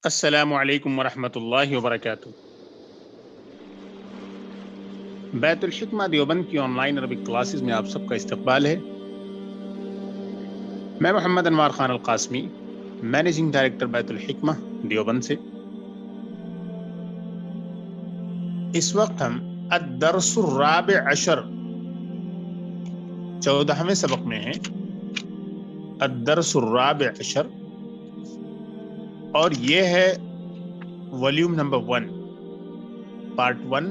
السلام علیکم ورحمۃ اللہ وبرکاتہ۔ بیت الحکمہ دیوبند کی آن لائن عربک کلاسز میں آپ سب کا استقبال ہے۔ میں محمد انوار خان القاسمی، مینیجنگ ڈائریکٹر بیت الحکمہ دیوبند سے۔ اس وقت ہم الدرس الرابع عشر 14ویں سبق میں ہیں، الدرس الرابع عشر، اور یہ ہے volume number 1، part 1،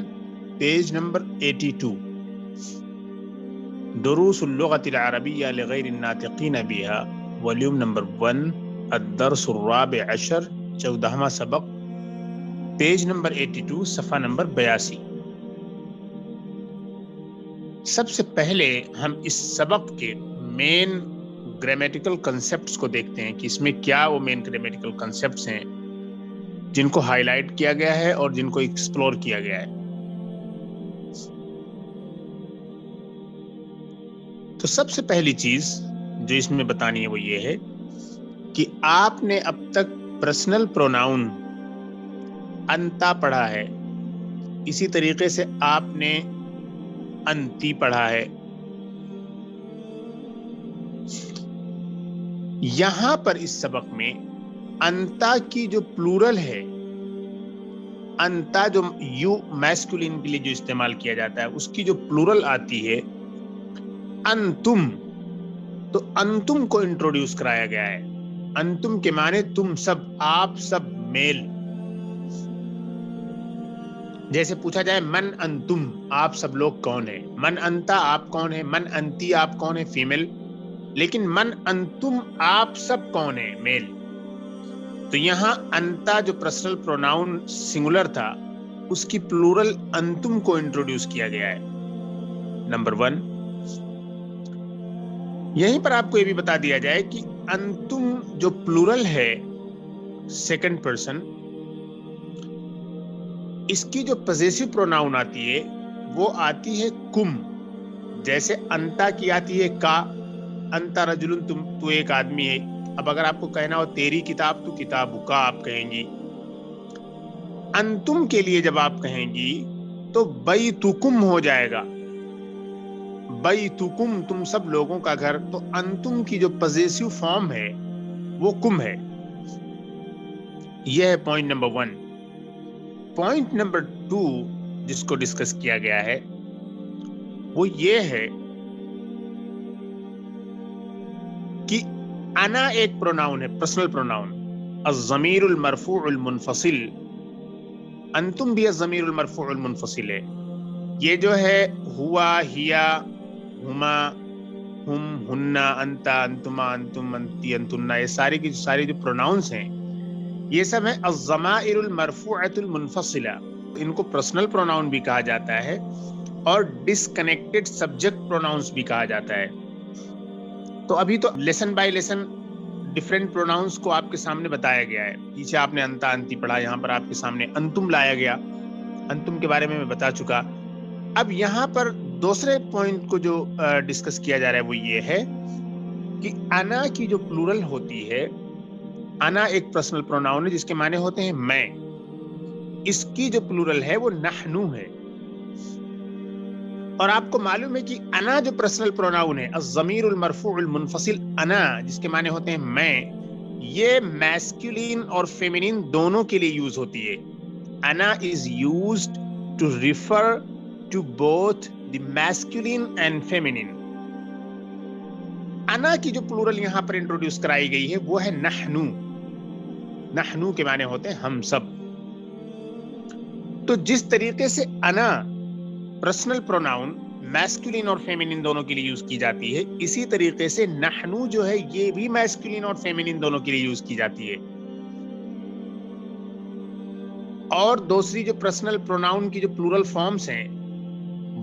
page number 82، دروس اللغة العربية لغير الناطقين بها، والیوم نمبر 1، الدرس الرابع عشر، 14واں سبق، پیج نمبر 82، صفحہ نمبر 82۔ سب سے پہلے ہم اس سبق کے مین گرامیٹیکل کنسیپٹس کو دیکھتے ہیں کہ اس میں کیا وہ مین گرامیٹیکل کنسیپٹس ہیں جن کو ہائی لائٹ کیا گیا ہے اور جن کو ایکسپلور کیا گیا ہے۔ تو سب سے پہلی چیز جو اس میں بتانی ہے وہ یہ ہے کہ آپ نے اب تک پرسنل پروناؤن انتا پڑھا ہے، اسی طریقے سے آپ نے انتی پڑھا ہے۔ یہاں پر اس سبق میں انتا کی جو پلورل ہے، انتا جو یو میسکولین کے لیے جو استعمال کیا جاتا ہے، اس کی جو پلورل آتی ہے انتم، تو انتم کو انٹروڈیوس کرایا گیا ہے۔ انتم کے معنی تم سب، آپ سب، میل۔ جیسے پوچھا جائے من انتم، آپ سب لوگ کون ہیں، من انتا آپ کون ہیں، من انتی آپ کون ہیں، فیمیل، لیکن من انتم آپ سب کون ہیں، میل۔ تو یہاں انتا جو پرسنل پروناؤن سنگولر تھا، اس کی پلورل انتم کو انٹروڈیوس کیا گیا ہے، نمبر 1۔ یہیں پر آپ کو یہ بھی بتا دیا جائے کہ انتم جو پلورل ہے سیکنڈ پرسن، اس کی جو پوزیسو پروناؤن آتی ہے وہ آتی ہے کم، جیسے انتا کی آتی ہے کا، انتا رجل، تو ایک آدمی ہے۔ اب اگر آپ کو کہنا ہو تیری کتاب، تو کتاب کا آپ کہیں گی۔ انتم کے لیے جب آپ کہیں گی تو بیتکم ہو جائے گا، بیتکم، تم سب لوگوں کا گھر۔ تو انتم کی جو پوزیسو فارم ہے وہ کم ہے۔ یہ ہے پوائنٹ نمبر 1۔ پوائنٹ نمبر 2 جس کو ڈسکس کیا گیا ہے وہ یہ ہے کہ انا ایک پروناؤن ہے، پرسنل پروناؤن، الضمیر المرفوع المنفصل، انتم بھی الضمیر المرفوع المنفصل ہے۔ یہ جو ہے ہوا، ہیا، ہما، ہم، ہننا، انتا، انتما، انتم، انتی، انتنا، یہ ساری کی ساری جو پروناؤنس ہیں یہ سب ہیں الضمائر المرفوعۃ المنفصلہ۔ ان کو پرسنل پروناؤن بھی کہا جاتا ہے اور ڈسکنیکٹڈ سبجیکٹ پروناؤنس بھی کہا جاتا ہے۔ تو ابھی تو lesson by lesson different pronouns کو آپ کے سامنے بتایا گیا ہے۔ پیچھے آپ نے انتا انتی پڑھا، یہاں پر آپ کے سامنے انتم لایا گیا، انتم کے بارے میں بتا چکا۔ اب یہاں پر دوسرے پوائنٹ کو جو ڈسکس کیا جا رہا ہے وہ یہ ہے کہ انا کی جو پلورل ہوتی ہے، انا ایک پرسنل پروناؤن ہے جس کے معنی ہوتے ہیں میں، اس کی جو پلورل ہے وہ نحنو ہے۔ اور آپ کو معلوم ہے کہ انا جو پرسنل پروناؤن ہے، الضمیر المرفوع المنفصل انا، جس کے معنی ہوتے ہیں میں، یہ میسکولین اور فیمینین دونوں کے لیے یوز ہوتی ہے۔ انا is used to refer to both the masculine and feminine. انا کی جو پلورل یہاں پر انٹروڈیوس کرائی گئی ہے وہ ہے نحنو۔ نحنو کے معنی ہوتے ہیں ہم سب۔ تو جس طریقے سے انا پرسنل پروناؤن میسکولین اور فیمینین دونوں کے لیے یوز کی جاتی ہے، اسی طریقے سے نحنو جو ہے یہ بھی میسکولین اور فیمینین دونوں کے لیے یوز کی جاتی ہے۔ اور دوسری جو پرسنل پروناؤن کی جو پلورل فارمز ہیں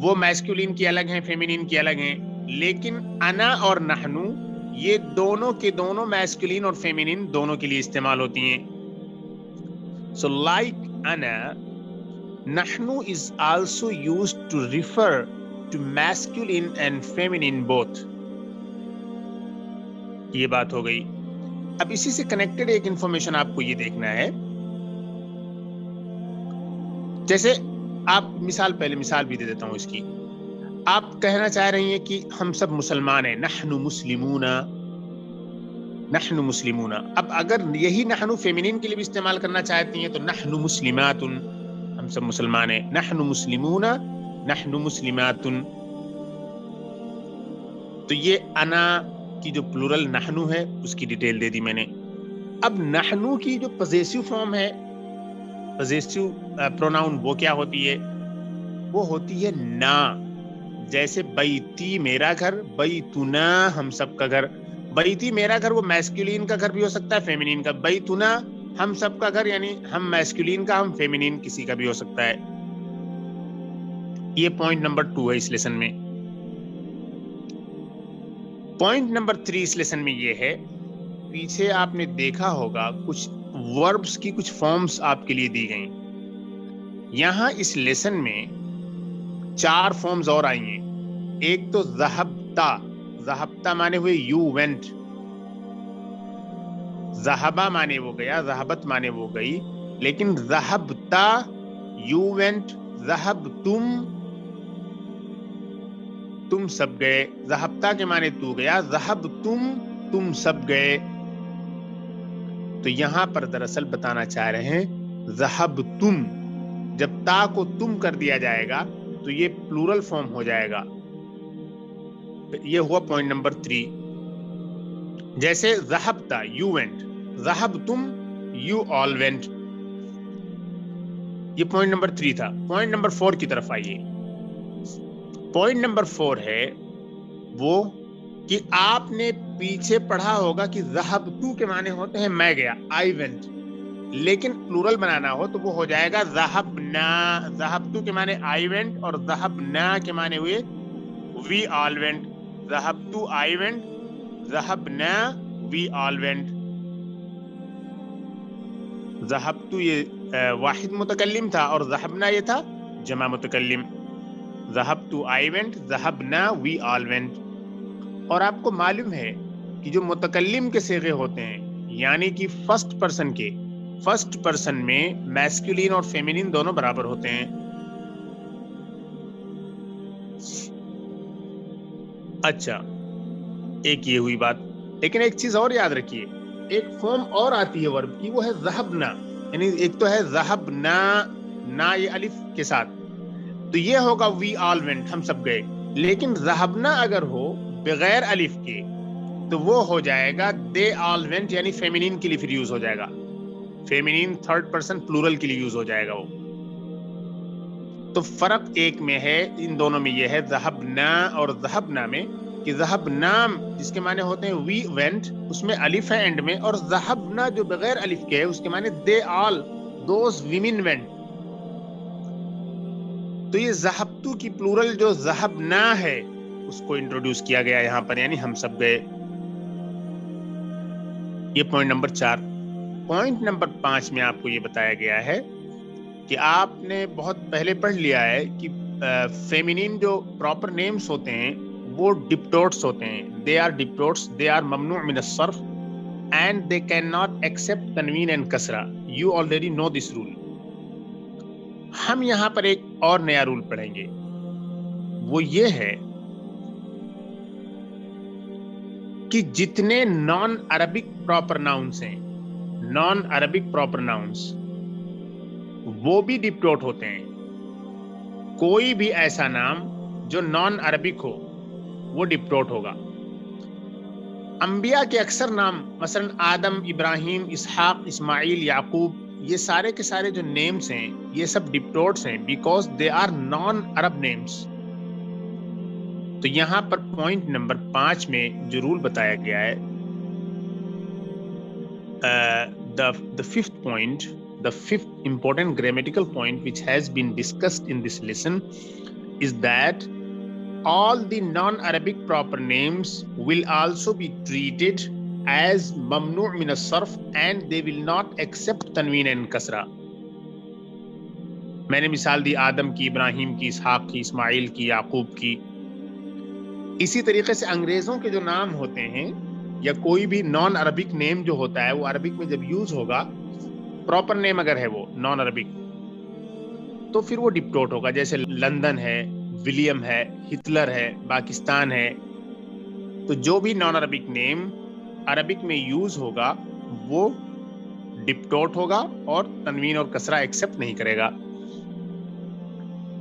وہ میسکولین کی الگ ہیں، فیمینین کی الگ ہیں، لیکن انا اور نحنو یہ دونوں کے دونوں میسکولین اور فیمینین دونوں کے لیے استعمال ہوتی ہیں۔ So like ana, nahnu is also used to refer to masculine and feminine both۔ یہ بات ہو گئی۔ اب اسی سے کنیکٹڈ ایک انفارمیشن آپ کو یہ دیکھنا ہے جیسے آپ پہلے مثال بھی دے دیتا ہوں اس کی. آپ کہنا چاہ رہی ہیں کہ ہم سب مسلمان ہیں، نحن مسلمون. اب اگر یہی نحن فیمینین کے لیے بھی استعمال کرنا چاہتی ہیں تو نحن مسلمات، ہم سب مسلمان ہیں. نحن مسلمون، نحن مسلمات. تو یہ انا کی جو پلورل نحنو ہے اس کی ڈیٹیل دے دی میں نے. اب نحنو کی جو پوزیسو فارم ہے، پوزیسو پروناؤن، وہ کیا ہوتی ہے؟ وہ ہوتی ہے نا. جیسے بیتی میرا گھر، بیتنا ہم سب کا گھر. بیتی میرا گھر وہ میسکولین کا گھر بھی ہو سکتا ہے، فیمینین کا. بیتنا ہم سب کا گھر یعنی ہم میسکولین کا، ہم فیمینین کسی کا بھی ہو سکتا ہے. یہ پوائنٹ نمبر 2 ہے اس لیسن میں. پوائنٹ نمبر 3 اس لیسن میں یہ ہے، پیچھے آپ نے دیکھا ہوگا کچھ وربس کی کچھ فارمز آپ کے لیے دی گئیں. یہاں اس لیسن میں 4 فارمز اور آئی ہیں. ایک تو ذہبتا. ذہبتا مانے ہوئے یو وینٹ. ذہبا مانے وہ گیا، ذہبت مانے وہ گئی. لیکن ذہبتا، یو وینٹ، ذہبتم تم سب گئے. ذہبتا کے معنی تو گیا، ذہبتم تم سب گئے. تو یہاں پر دراصل بتانا چاہ رہے ہیں ذہبتم، جب تا کو تم کر دیا جائے گا تو یہ پلورل فارم ہو جائے گا. یہ ہوا پوائنٹ نمبر 3. جیسے ذہبتا یو وینٹ، ذہبتم یو آل وینٹ. یہ پوائنٹ نمبر 3 تھا. پوائنٹ نمبر 4 کی طرف آئیے. پوائنٹ نمبر 4 ہے وہ کہ آپ نے پیچھے پڑھا ہوگا کہ ذہبتو کے معنی ہوتے ہیں میں گیا، آئی وینٹ. لیکن پلورل بنانا ہو تو وہ ہو جائے گا ذہبنا. ذہبتو کے معنی آئی وینٹ اور ذہبنا کے معنی ہوئے وی آل وینٹ. ذہبتو آئی وینٹ، ذہبنا وی آل وینٹ. ذہبتو یہ واحد متکلم تھا اور ذہبنا یہ تھا جمع متکلم. ذہبتو آئی وینٹ، ذہبنا وی آل وینٹ. اور آپ کو معلوم ہے کہ جو متکلم کے صیغے ہوتے ہیں یعنی کہ فرسٹ پرسن میں میسکولین اور فیمینین دونوں برابر ہوتے ہیں. اچھا، ایک یہ ہوئی بات. لیکن ایک چیز اور یاد رکھیے، ایک فارم اور آتی ہے ورب کی، وہ ہے ذہبنا. یعنی ایک تو ہے ذہبنا، نا یہ الف کے ساتھ، تو یہ ہوگا وی آل وینٹ ہم سب گئے. لیکن ذہبنا اگر ہو بغیر الف کے تو وہ ہو جائے گا دے آل وینٹ، یعنی فیمینین کے لیے پھر یوز ہو جائے گا. فیمینین تھرڈ پرسن پلورل کے لیے یوز ہو جائے گا وہ. تو فرق ایک میں ہے، ان دونوں میں یہ ہے ذہبنا اور ذہبنا میں، کہ ذہبنا جس کے معنی ہوتے ہیں وی وینٹ، اس میں الف ہے اینڈ میں، اور ذہبنا جو بغیر الف کے ہے اس کے معنی دے آل دوز ویمن وینٹ. تو یہ ذہبتو کی پلورل جو ذہبنا ہے اس کو انٹروڈیوس کیا گیا یہاں پر، یعنی ہم سب گئے. یہ پوائنٹ نمبر 4. پوائنٹ نمبر 5 میں آپ کو یہ بتایا گیا ہے کہ آپ نے بہت پہلے پڑھ لیا ہے کہ فیمینین جو پراپر نیمز ہوتے ہیں وہ ڈپٹوٹس ہوتے ہیں. دے آر ڈپٹوٹس، دے آر ممنوع من الصرف and they can not accept تنوین اینڈ کسرہ. You already know this rule. ہم یہاں پر ایک اور نیا رول پڑھیں گے، وہ یہ ہے کہ جتنے نان عربک پراپر ناؤنس ہیں، نان عربک پراپر ناؤنس، وہ بھی ڈپٹوٹ ہوتے ہیں. کوئی بھی ایسا نام جو نان عربک ہو وہ ڈپٹوٹ ہوگا. انبیاء کے اکثر نام مثلا آدم، ابراہیم، اسحاق، اسماعیل، یعقوب، یہ سارے کے سارے جو نیمز ہیں یہ سب ڈپٹوٹس ہیں because they are non Arab names. تو یہاں پر پوائنٹ نمبر 5 میں جو رول بتایا گیا ہے، the fifth important grammatical point which has been discussed in this lesson is that all the non-Arabic proper names will also be treated as mamnu' min as-sarf and they will not accept tanween and kasra. میں نے مثال دی آدم کی، ابراہیم کی، اسحاق کی، اسماعیل کی، یعقوب کی. اسی طریقے سے انگریزوں کے جو نام ہوتے ہیں یا کوئی بھی نان عربک نیم جو ہوتا ہے وہ عربک میں جب یوز ہوگا، پراپر نیم اگر ہے وہ نان عربک، تو پھر وہ ڈپٹوٹ ہوگا. جیسے لندن ہے, ولیم ہے, ہٹلر ہے, پاکستان ہے. تو جو بھی نان عربک نیم عربک میں یوز ہوگا وہ ڈپٹوٹ ہوگا اور تنوین اور کسرہ ایکسپٹ نہیں کرے گا.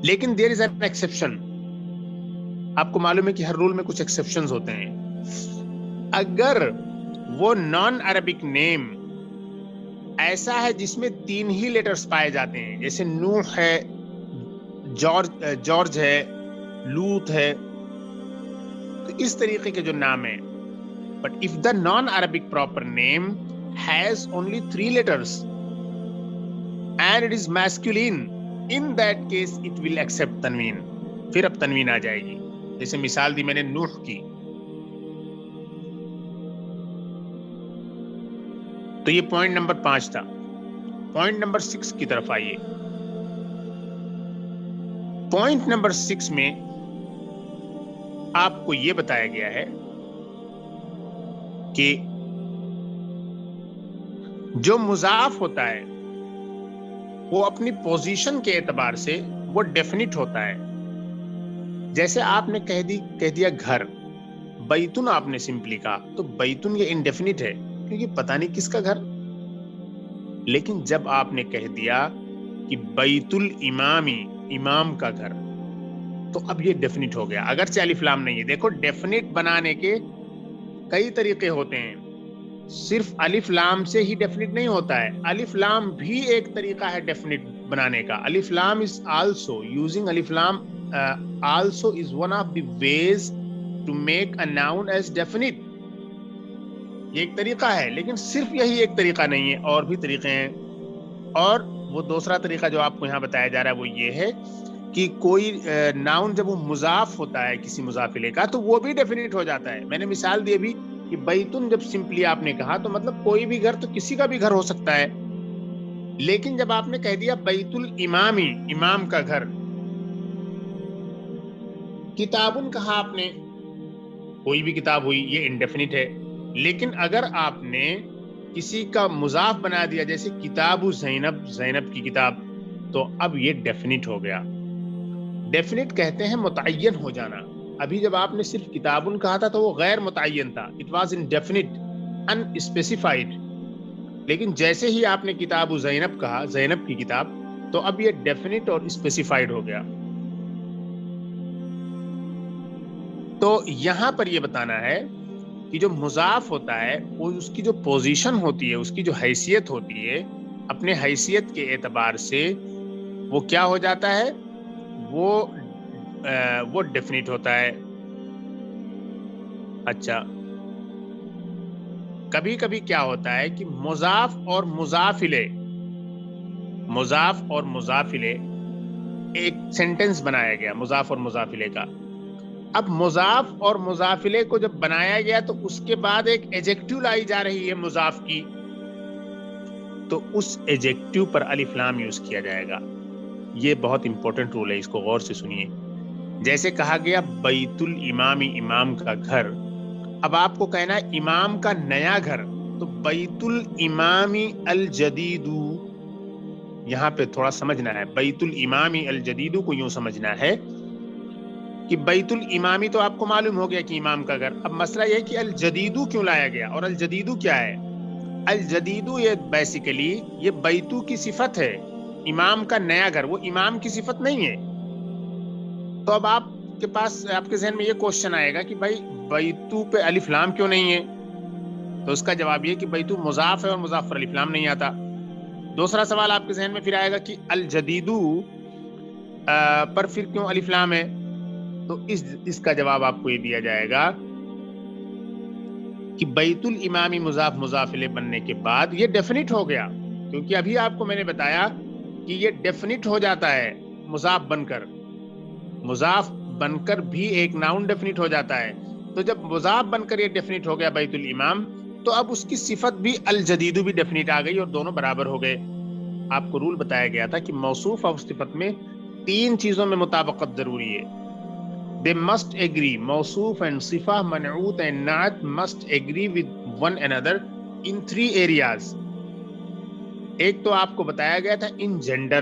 لیکن دیر از این ایکسیپشن. آپ کو معلوم ہے کہ ہر رول میں کچھ ایکسیپشنز ہوتے ہیں. اگر وہ نان عربک نیم ایسا ہے جس میں 3 ہی لیٹرز پائے جاتے ہیں, جیسے نوح ہے, جارج ہے, لوط ہے, تو اس طریقے کے جو نام ہیں. But if the non Arabic proper name has only 3 letters and it is masculine, in that case it will accept تنوین. پھر اب تنوین آ جائے گی. جیسے مثال دی میں نے نوح کی, تو یہ پوائنٹ نمبر 5 تھا. پوائنٹ نمبر 6 کی طرف آئیے. پوائنٹ نمبر 6 میں آپ کو یہ بتایا گیا ہے کہ جو مضاف ہوتا ہے وہ اپنی پوزیشن کے اعتبار سے وہ ڈیفینٹ ہوتا ہے. جیسے آپ نے کہہ دیا گھر, بیتن آپ نے سمپلی کہا, تو بیتن یہ انڈیفینٹ ہے کیونکہ پتہ نہیں کس کا گھر. لیکن جب آپ نے کہہ دیا کہ بیت الامامی, امام کا گھر, تو اب یہ ڈیفینٹ ہو گیا. اگرچہ الف لام نہیں ہے. دیکھو ڈیفینٹ بنانے کے کئی طریقے ہوتے ہیں, صرف الف لام سے ہی ڈیفینٹ نہیں ہوتا ہے. الف لام بھی ایک طریقہ ہے ڈیفینٹ بنانے کا. الف لام is also using alif lam also is one of the ways to make a noun as definite. یہ ایک طریقہ ہے, لیکن صرف یہی ایک طریقہ نہیں ہے, اور بھی طریقے ہیں. اور وہ دوسرا طریقہ جو آپ کو یہاں بتایا جا رہا ہے وہ یہ ہے کہ کوئی ناؤن جب وہ مضاف ہوتا ہے کسی مضاف الیہ کا تو وہ بھی ڈیفینٹ ہو جاتا ہے. میں نے مثال دی ابھی کہ بیتن جب سمپلی آپ نے کہا تو مطلب کوئی بھی گھر, تو کسی کا بھی گھر ہو سکتا ہے. لیکن جب آپ نے کہہ دیا بیت الامامی, امام کا گھر, کتابن کہا آپ نے, کوئی بھی کتاب ہوئی, یہ انڈیفینٹ ہے. لیکن اگر آپ نے کسی کا مضاف بنا دیا جیسے کتاب زینب, زینب کی کتاب, تو اب یہ ڈیفینٹ ہو گیا. ڈیفینٹ کہتے ہیں متعین ہو جانا. ابھی جب آپ نے صرف کتابن کہا تھا تو وہ غیر متعین تھا, it was indefinite, in specified. لیکن جیسے ہی آپ نے کتاب زینب کہا, زینب کی کتاب, تو اب یہ ڈیفینٹ اور اسپیسیفائڈ ہو گیا. تو یہاں پر یہ بتانا ہے کہ جو مضاف ہوتا ہے وہ اس کی جو پوزیشن ہوتی ہے, اس کی جو حیثیت ہوتی ہے, اپنے حیثیت کے اعتبار سے وہ کیا ہو جاتا ہے, وہ ڈیفینٹ ہوتا ہے. اچھا, کبھی کبھی کیا ہوتا ہے کہ مضاف اور مضاف الیہ, مضاف اور مضاف الیہ ایک سینٹنس بنایا گیا مضاف اور مضاف الیہ کا. اب مضاف اور مضاف الیہ کو جب بنایا گیا تو اس کے بعد ایک ایجیکٹیو لائی جا رہی ہے مضاف کی, تو اس ایجیکٹیو پر الف لام یوز کیا جائے گا. یہ بہت امپورٹنٹ رول ہے, اس کو غور سے سنیے. جیسے کہا گیا بیت الامامی, امام کا گھر. اب آپ کو کہنا ہے امام کا نیا گھر, تو بیت الامامی الجدید, یہاں پہ تھوڑا سمجھنا ہے. بیت الامامی الجدید کو یوں سمجھنا ہے کہ بیت الامامی تو آپ کو معلوم ہو گیا کہ امام کا گھر. اب مسئلہ یہ ہے کہ الجدیدو کیوں لایا گیا, اور الجدیدو کیا ہے. الجدیدو یہ بیسیکلی یہ بیتو کی صفت ہے, امام کا نیا گھر, وہ امام کی صفت نہیں ہے. تو اب آپ کے پاس, آپ کے ذہن میں یہ کوشچن آئے گا کہ بھائی بیتو پہ الف لام کیوں نہیں ہے. تو اس کا جواب یہ کہ بیتو مضاف ہے اور مضاف پر الف لام نہیں آتا. دوسرا سوال آپ کے ذہن میں پھر آئے گا کہ الجدیدو پر پھر کیوں الف لام ہے. تو اس کا جواب آپ کو یہ دیا جائے گا کہ بیت الامامی مضاف مضاف الیہ بننے کے بعد یہ ڈیفینٹ ہو گیا, کیونکہ ابھی آپ کو میں نے بتایا کہ یہ ڈیفینٹ ہو جاتا ہے مضاف بن کر. مضاف بن کر بھی ایک ناؤن ڈیفینٹ ہو جاتا ہے. تو جب مضاف بن کر یہ ڈیفینٹ ہو گیا بیت الامام, تو اب اس کی صفت بھی الجدید بھی ڈیفینٹ آ گئی اور دونوں برابر ہو گئے. آپ کو رول بتایا گیا تھا کہ موصوف اور صفت میں 3 چیزوں میں مطابقت ضروری ہے. They must agree. موصوف and صفہ, منعوت and نعت must agree with one another in 3 areas. ایک تو آپ کو بتایا گیا تھا in gender,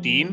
3,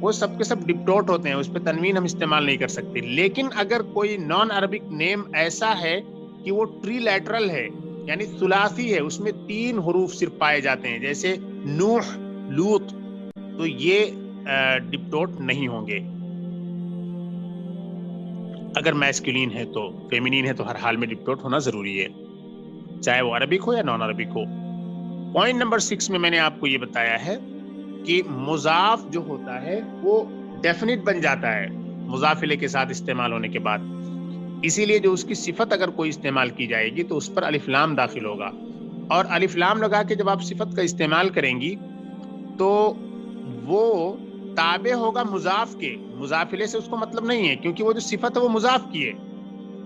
وہ سب کے سب ڈپٹوٹ ہوتے ہیں، اس پہ تنوین ہم استعمال نہیں کر سکتے. لیکن اگر کوئی نان عربک نیم ایسا ہے کہ وہ ٹری لیٹرل ہے یعنی ثلاثی ہے، اس میں 3 حروف صرف پائے جاتے ہیں، جیسے نوح، لوط، تو یہ ڈپٹوٹ نہیں ہوں گے. اگر میسکولین ہے تو، فیمینین ہے تو ہر حال میں ڈپٹوٹ ہونا ضروری ہے، چاہے وہ عربک ہو یا نان عربک ہو. پوائنٹ نمبر 6 میں نے آپ کو یہ بتایا ہے کہ مضاف جو ہوتا ہے وہ ڈیفینٹ بن جاتا ہے مضاف الیہ کے ساتھ استعمال ہونے کے بعد. اسی لیے جو اس کی صفت اگر کوئی استعمال کی جائے گی تو اس پر الف لام داخل ہوگا، اور الف لام لگا کے جب آپ صفت کا استعمال کریں گی تو وہ تابع ہوگا مضاف کے. مضاف الیہ سے اس کو مطلب نہیں ہے، کیونکہ وہ جو صفت ہے وہ مضاف کی ہے.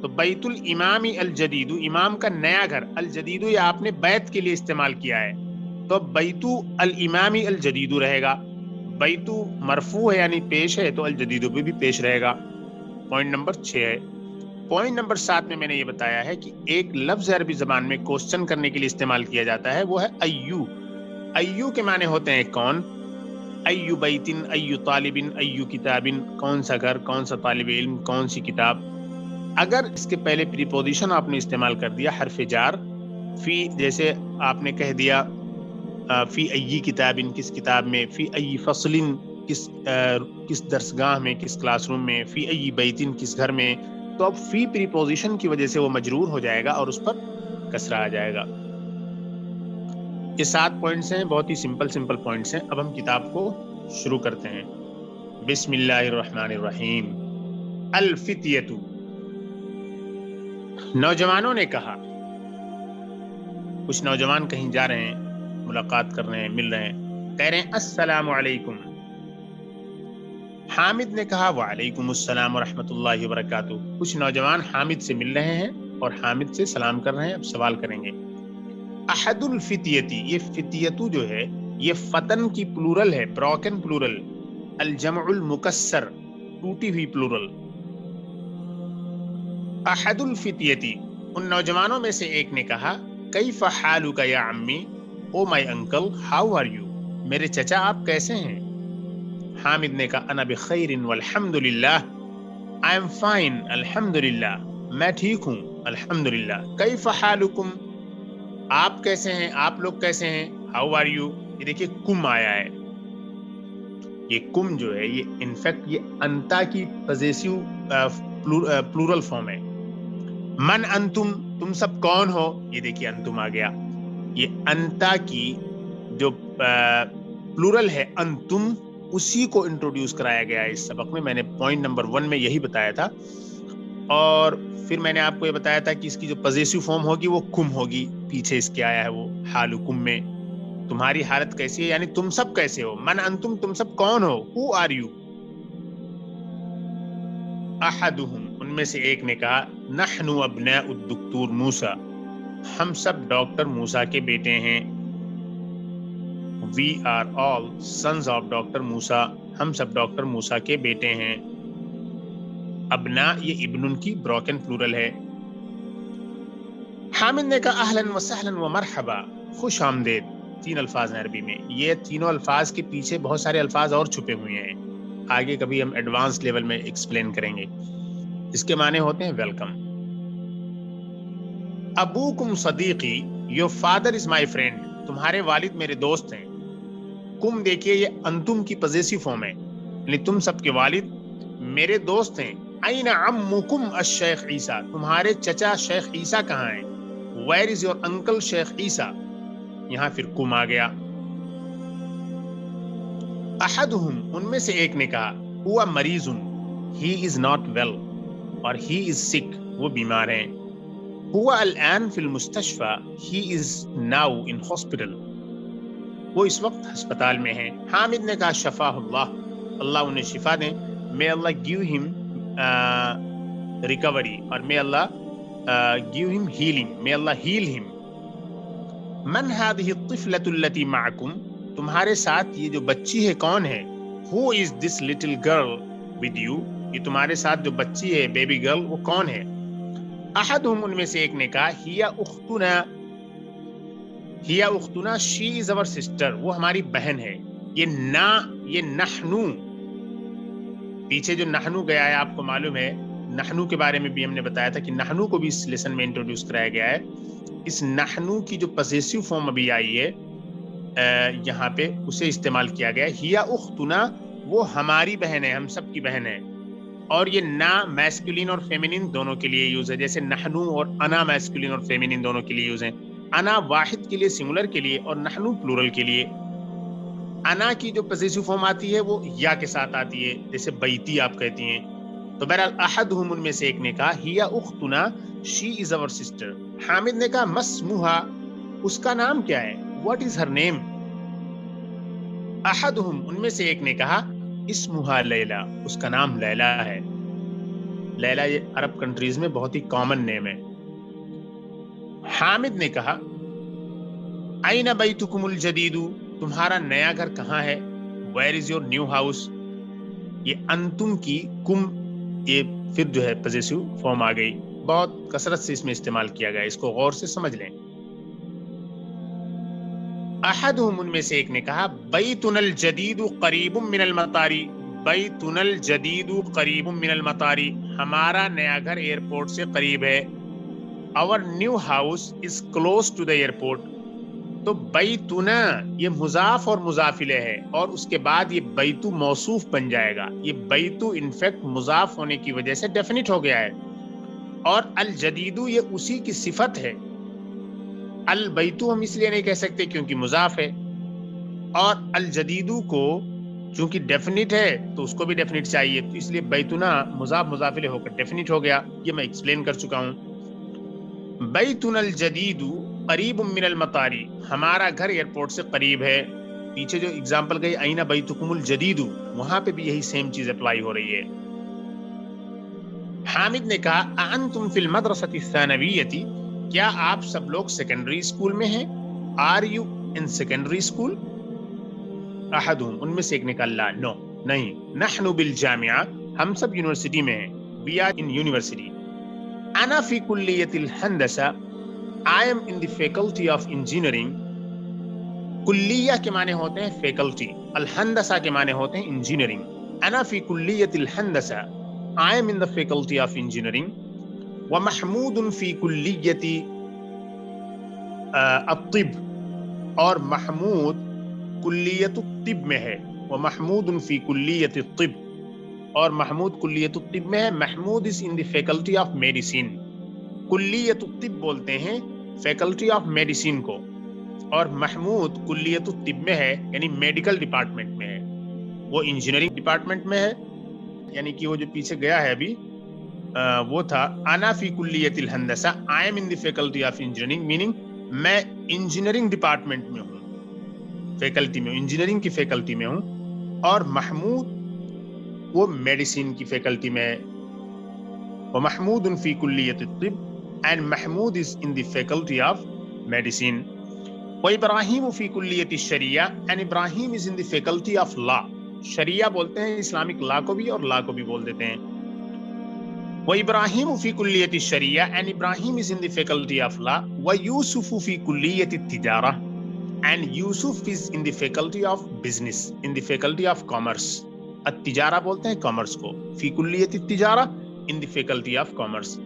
تو بیت الامام الجدید، امام کا نیا گھر، الجدید یہ آپ نے بیت کے لیے استعمال کیا ہے، تو بیت الامام الجدید رہے گا. بیت مرفوع ہے یعنی پیش ہے تو الجدید پہ بھی پیش رہے گا. پوائنٹ نمبر 6 ہے. پوائنٹ نمبر 7 میں نے یہ بتایا ہے کہ ایک لفظ عربی زبان میں کوسچن کرنے کے لیے استعمال کیا جاتا ہے، وہ ہے ایو. ایو کے معنی ہوتے ہیں کون، ایو بیتن، ایو طالبن، ایو کتابن، کون سا گھر، کون سا طالب علم، کون سی کتاب. اگر اس کے پہلے پریپوزیشن آپ نے استعمال کر دیا حرف جار، فی، جیسے آپ نے کہہ دیا فی ای کتابن، کس کتاب میں، فی ای فصلن، کس درسگاہ میں، کس کلاس روم میں، فی ای بیتن، کس گھر میں، تو اب فی پریپوزیشن کی وجہ سے وہ مجرور ہو جائے گا اور اس پر کسرہ آ جائے گا. یہ 7 پوائنٹس ہیں، بہت ہی سمپل پوائنٹس ہیں. اب ہم کتاب کو شروع کرتے ہیں. بسم اللہ الرحمن الرحیم. الفتیۃ، نوجوانوں نے کہا. کچھ نوجوان کہیں جا رہے ہیں، ملاقات کر رہے ہیں، مل رہے ہیں، کہہ رہے ہیں السلام علیکم. حامد نے کہا وعلیکم السلام ورحمۃ اللہ وبرکاتہ. کچھ نوجوان حامد سے مل رہے ہیں اور حامد سے سلام کر رہے ہیں. اب سوال کریں گے. احد الفتیتی، یہ فتیتو جو ہے یہ فتن کی پلورل ہے، بروکن پلورل. الجمع المکسر، ٹوٹی ہوئی پلورل. احد الفتیتی، ان نوجوانوں میں سے ایک نے کہا کیف حالک یا عمی، oh my uncle, how are you, میرے چچا آپ کیسے ہیں. حامد نے کہا انا بخیر والحمد للہ، آئی ایم فائن الحمد للہ، میں ٹھیک ہوں الحمد للہ. کیف حالکم، آپ کیسے ہیں، آپ لوگ کیسے ہیں. ہاؤ آر یو، یہ دیکھیے کم آیا ہے. یہ کم جو ہے یہ انفیکٹ یہ انتا کی پوزیسیو پلورل فارم ہے. من انتم، تم سب کون ہو، یہ دیکھیے انتم آ گیا. یہ انتا کی جو پلورل ہے انتم، اسی کو انٹروڈیوس کرایا گیا ہے اس سبق میں. میں نے پوائنٹ نمبر 1 میں یہی بتایا تھا، اور پھر میں نے آپ کو یہ بتایا تھا کہ اس کی جو پوزیسیو فارم ہوگی وہ کم ہوگی. پیچھے اس کے آیا ہے وہ حالکم میں، تمہاری حالت کیسی ہے، یعنی تم سب کیسے ہو. من انتم، تم سب کون ہو، ہو آر یو. احدہم، ان میں سے ایک نے کہا نحن ابناء الدکتور موسیٰ، ہم سب ڈاکٹر موسیٰ کے بیٹے ہیں. We are all sons of doctor Musa, ہم سب ڈاکٹر موسیٰ کے بیٹے ہیں. ابنا یہ ابن کی بروکن پلورل ہے. حامد نے کہا اہلا وسہلا ومرحبا، خوش آمدید. 3 الفاظ ہیں عربی میں. یہ تینوں الفاظ کے پیچھے بہت سارے الفاظ اور چھپے ہوئے ہیں، آگے کبھی ہم ایڈوانس لیول میں ایکسپلین کریں گے. اس کے معنی ہوتے ہیں ویلکم. ابوکم Siddiqui, your father is my friend, تمہارے والد میرے دوست ہیں. کم دیکھیے یہ انتم کی پوزیسیو فارم ہے، یعنی تم سب کے والد میرے دوست ہیں. این عمکم الشیخ عیسیٰ، تمہارے چچا شیخ عیسیٰ کہاں ہیں. ویئر از یور انکل شیخ عیسیٰ، یہاں پھر کم آ گیا. احدہم، ان میں سے ایک نے کہا ہوا مریض، ہی از ناٹ ویل، اور ہی از سک، وہ بیمار ہیں. ہوا الان فی المستشفى، ہی از ناؤ ان ہاسپٹل، وہ اس وقت ہسپتال میں ہیں. حامد نے کہا شفاہ اللہ، اللہ انہیں شفا دیں. may Allah give him recovery، اور may Allah give him healing، may Allah heal him. من هذه الطفلة التي معكم، تمہارے ساتھ یہ جو بچی ہے کون ہے. who is this little girl with you، یہ تمہارے ساتھ جو بچی ہے بیبی گرل وہ کون ہے. احدہم، ان میں سے ایک نے کہا ہی اختنا، ہی اختنا، شی از اور سسٹر، وہ ہماری بہن ہے. یہ نا، یہ نحنو پیچھے جو نحنو گیا ہے آپ کو معلوم ہے، نحنو کے بارے میں بھی ہم نے بتایا تھا کہ نحنو کو بھی اس لیسن میں انٹروڈیوس کرایا گیا ہے. اس نحنو کی جو پوزیسو فارم ابھی آئی ہے یہاں پہ اسے استعمال کیا گیا ہے. ہیا اختنا، وہ ہماری بہن ہے، ہم سب کی بہن ہے. اور یہ نا میسکولین اور فیمینین دونوں کے لیے یوز ہے، جیسے نحنو اور انا میسکولین اور فیمینین دونوں کے لیے یوز ہیں. انا واحد کے لیے سنگولر کے لیے اور نحنو پلورل کے لیے. انا کی جو پوزیسو فارم آتی ہے وہ یا کے ساتھ آتی ہے، جیسے بیتی آپ کہتی ہیں. تو بہرحال احدہم ان میں سے ایک نے کہا ہیا اختنا، شی از اور سسٹر. حامد نے کہا مسموہا، اس کا نام کیا ہے، واٹ از ہر نیم. احدہم ان میں سے ایک نے کہا اسمہا لیلا، اس کا نام لیلا ہے. لیلا یہ عرب کنٹریز میں بہت ہی کامن نیم ہے. حامد نے کہا این بیتکم الجدید، تمہارا نیا گھر کہاں ہے، where is your new house. یہ انتم کی کم، یہ پھر جو ہے پوزیسو فارم آ گئی، بہت کثرت سے اس میں استعمال کیا گیا، اس کو غور سے سمجھ لیں. احدہم ان میں سے ایک نے کہا بیتنا الجدید قریب من المطار، بیتنا الجدید قریب من المطار، ہمارا نیا گھر ایئرپورٹ سے قریب ہے. our new house is close to the airport. تو بیتنا یہ مضاف اور مضاف الیہ ہے، اور اس کے بعد یہ بیتو موصوف بن جائے گا. یہ بیتو انفیکٹ مضاف ہونے کی وجہ سے ڈیفینٹ ہو گیا ہے، اور الجدیدو یہ اسی کی صفت ہے. البیتو ہم اس لیے نہیں کہہ سکتے کیونکہ مضاف ہے، اور الجدیدو کو چونکہ ڈیفینٹ ہے تو اس کو بھی ڈیفینٹ چاہیے، تو اس لیے بیتنا مضاف مضاف الیہ ہو کر ڈیفینٹ ہو گیا. یہ میں ایکسپلین کر چکا ہوں. بیتنا الجدید قریب من المطار، ہمارا گھر ایئرپورٹ سے قریب ہے. پیچھے جو اگزامپل گئی این بیتکم الجدید، وہاں پہ بھی یہی سیم چیز اپلائی ہو رہی ہے. حامد نے کہا انتم فی المدرسۃ الثانویۃ، کیا آپ سب لوگ سیکنڈری اسکول میں ہیں، are you in secondary school. احدہم ان میں سے ایک نے کہا لا، نو نہیں، نحن بالجامعہ، ہم سب یونیورسٹی میں ہیں، وی آر ان یونیورسٹی. انا فی کلیۃ الہندسہ، I am in the faculty of engineering. کلیہ کے معنی ہوتے ہیں فیکلٹی، الہندسہ کے معنی ہوتے ہیں انجینئرنگ. انا فی کلیۃ الہندسہ، I am in the faculty of engineering. ومحمود فی کلیۃ الطب، اور محمود کلیۃ الطب میں ہے. ومحمود فی کلیۃ الطب، اور محمود کلیۃ الطب میں ہے. Mahmood is in the faculty of medicine. کلیت الطب بولتے ہیں فیکلٹی آف میڈیسن کو، اور محمود کلیت الطب میں ہے، یعنی میڈیکل ڈپارٹمنٹ میں ہے. وہ انجینئرنگ ڈپارٹمنٹ میں ہے، یعنی کہ وہ جو پیچھے گیا ہے ابھی وہ تھا انا فی کلیت الہندسہ I am in the faculty of engineering, meaning میں انجینئرنگ ڈپارٹمنٹ میں ہوں، فیکلٹی میں، انجینئرنگ کی فیکلٹی میں ہوں. اور محمود وہ میڈیسن کی فیکلٹی میں ہے. ومحمود فی کلیت الطب and Mahmoud is in the faculty of medicine. وإبراہیم فی کلیت الشریعہ and Ibrahim is in the faculty of law. شریعہ بولتے ہیں اسلامک لا کو بھی، اور لا کو بھی بول دیتے ہیں. وإبراہیم فی کلیت الشریعہ and Ibrahim is in the faculty of law. ویوسف فی کلیت التجارہ and Yusuf is in the faculty of business, in the faculty of commerce. التجارہ بولتے ہیں کامرس کو، فی کلیت التجارہ in the faculty of commerce.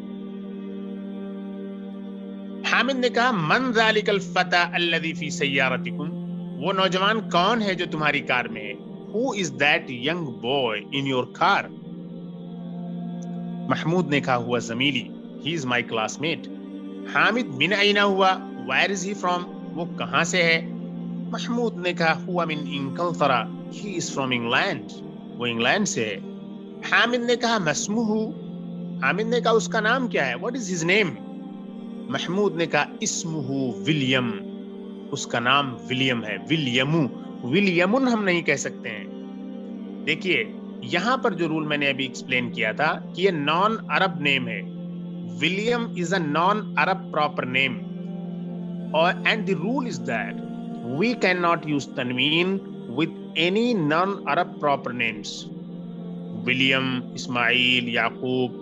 Hamid نے کہا من ذالک الفتى الذی فی سیارتکم، وہ نوجوان کون ہے جو تمہاری کار میں ہے. Who is that young boy in your car? Mahmood نے کہا ہوا زمیلی، he is my classmate. Hamid من این ہوا، where is he from، وہ کہاں سے ہے. محمود نے کہا ہوا من انگلترا، he is from England، وہ انگلینڈ سے ہے. حامد نے کہا مسموہ، حامد نے کہا اس کا نام کیا ہے، what is his name. Mahmood نے کہا اسمہ ولیم، اس کا نام ولیم ہے. ولیمو، ولیمن ہم نہیں کہہ سکتے ہیں. دیکھیے یہاں پر جو رول میں نے ابھی ایکسپلین کیا تھا کہ یہ نان عرب نیم ہے. William is a non Arab proper name, and the rule is that we can not use تنوین with any non Arab proper names. William, Ismail, Yaqub,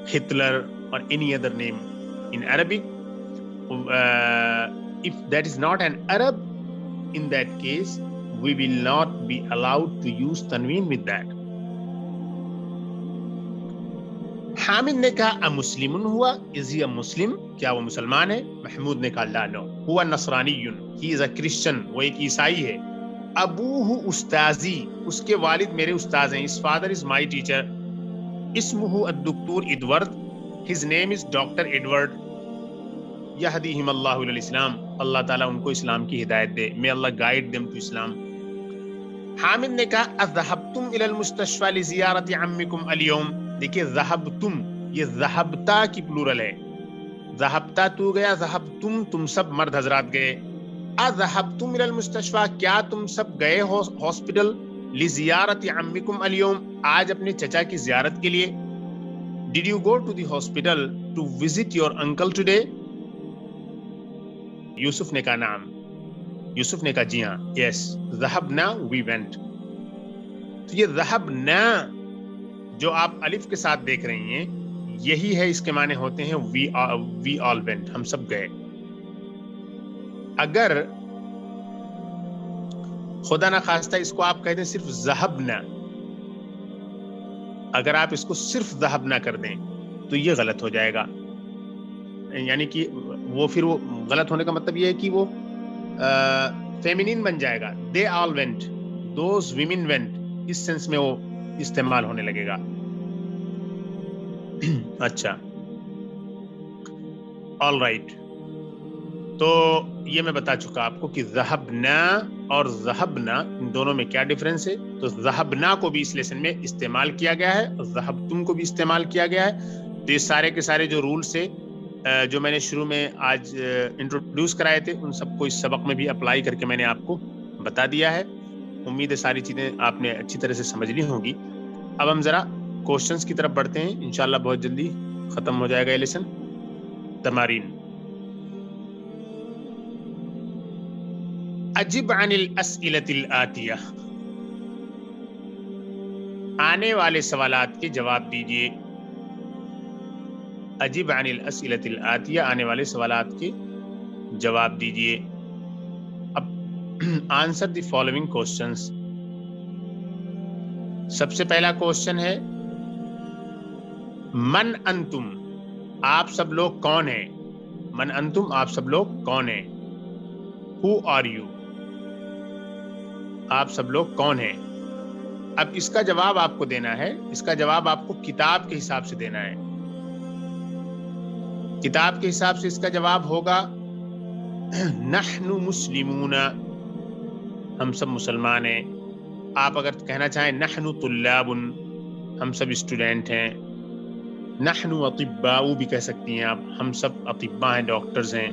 Hitler, or any other name in Arabic. If that is not an Arab, in that case we will not be allowed to use tanween with that. Hamid نے کہا امسلم ہوا, is he a Muslim, کیا وہ مسلمان ہے؟ محمود نے کہا لا no, ہوا نصرانی, he is a Christian, وہ ایک عیسائی ہے. ابوہ استاذی, اس کے والد میرے استاذ ہیں. his father is my teacher. اسمہ الدکتور Edward, his name is Dr. Edward. یہدیہم اللہ الاسلام, اللہ تعالیٰ ان کو اسلام کی ہدایت دے. may Allah guide them to Islam. Hamid نے کہا اذهبتم الى المستشفى لزیارت عمکم اليوم. دیکھیے ذهبتم, یہ ذهبتا کی پلورل ہے. ذهبتا تو گیا, ذهبتم تم سب مرد حضرات گئے. اذهبتم الى المستشفى, کیا تم سب گئے ہاسپٹل, لزیارت عمکم اليوم, آج اپنے چچا کی زیارت کے لیے. Did you go to the hospital to visit your uncle today? یوسف نے کہا نعم, یوسف نے کہا جی ہاں, yes. ذهبنا, we went. تو یہ ذهبنا جو آپ الف کے ساتھ دیکھ رہی ہیں, یہی ہے, اس کے معنی ہوتے ہیں we all went, ہم سب گئے. اگر خدا نہ خواستہ اس کو آپ کہہ دیں صرف ذهبنا, اگر آپ اس کو صرف ذهبنا کر دیں تو یہ غلط ہو جائے گا. یعنی کہ وہ پھر وہ غلط ہونے کا مطلب یہ ہے کہ وہ فیمینین بن جائے گا. they all went, those women went, اس سینس میں وہ استعمال ہونے لگے گا. اچھا, all right. تو یہ میں بتا چکا آپ کو کہ ذهبنا اور ذهبنا ان دونوں میں کیا ڈفرنس ہے. تو ذهبنا کو بھی اس لیسن میں استعمال کیا گیا ہے, ذهبتم کو بھی استعمال کیا گیا ہے. تو یہ سارے کے سارے جو رولز سے جو میں نے شروع میں آج انٹروڈیوس کرائے تھے, ان سب کو اس سبق میں بھی اپلائی کر کے میں نے آپ کو بتا دیا ہے. امید ہے ساری چیزیں آپ نے اچھی طرح سے سمجھ لی ہوں گی. اب ہم ذرا کوشچنس کی طرف بڑھتے ہیں, انشاءاللہ بہت جلدی ختم ہو جائے گا یہ لیسن. تمارین. اجب عن الاسئلۃ الآتیہ, آنے والے سوالات کے جواب دیجیے. اجب عن الاسئلۃ الآتیہ, آنے والے سوالات کے جواب دیجیے. اب آنسر دی فالوئنگ کوشچنس. سب سے پہلا کوشچن ہے من انتم, آپ سب لوگ کون ہیں. من انتم, آپ سب لوگ کون ہیں. ہو آر یو, آپ سب لوگ کون ہیں. اب اس کا جواب آپ کو دینا ہے, اس کا جواب آپ کو کتاب کے حساب سے دینا ہے. کتاب کے حساب سے اس کا جواب ہوگا نحن مسلمون, ہم سب مسلمان ہیں. آپ اگر کہنا چاہیں نحن طلاب, ہم سب اسٹوڈنٹ ہیں. نحن اطباء بھی کہہ سکتی ہیں آپ, ہم سب اطباء ہیں, ڈاکٹرز ہیں.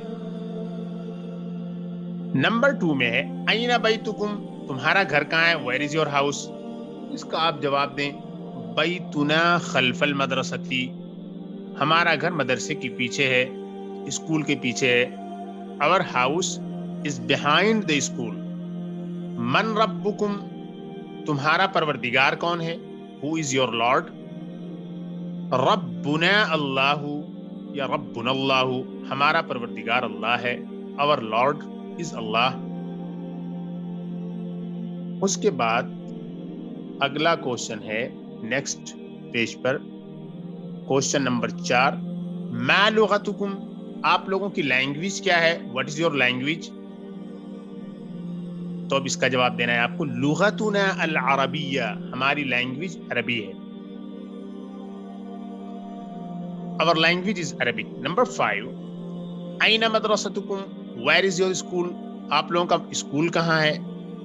نمبر 2 میں ہے این بیتکم, تمہارا گھر کہاں ہے. Where is your house. اس کا آپ جواب دیں بیتنا خلف المدرستی, ہمارا گھر مدرسے کے پیچھے ہے, اسکول کے پیچھے ہے. our house is behind the school. من ربکم, تمہارا پروردگار کون ہے. who is your lord. ربنا اللہ یا ربنا اللہ, ہمارا پروردگار اللہ ہے. our lord is اللہ. اس کے بعد اگلا کوشچن ہے نیکسٹ پیج پر, کوشچن نمبر 4. ما لغتکم, آپ لوگوں کی لینگویج کیا ہے. What is your language. تو اب اس کا جواب دینا ہے آپ کو لغتنا العربیہ, ہماری لینگویج عربی ہے. our language is Arabic. Number 5. این مدرستکم, where is your school, آپ لوگوں کا اسکول کہاں ہے.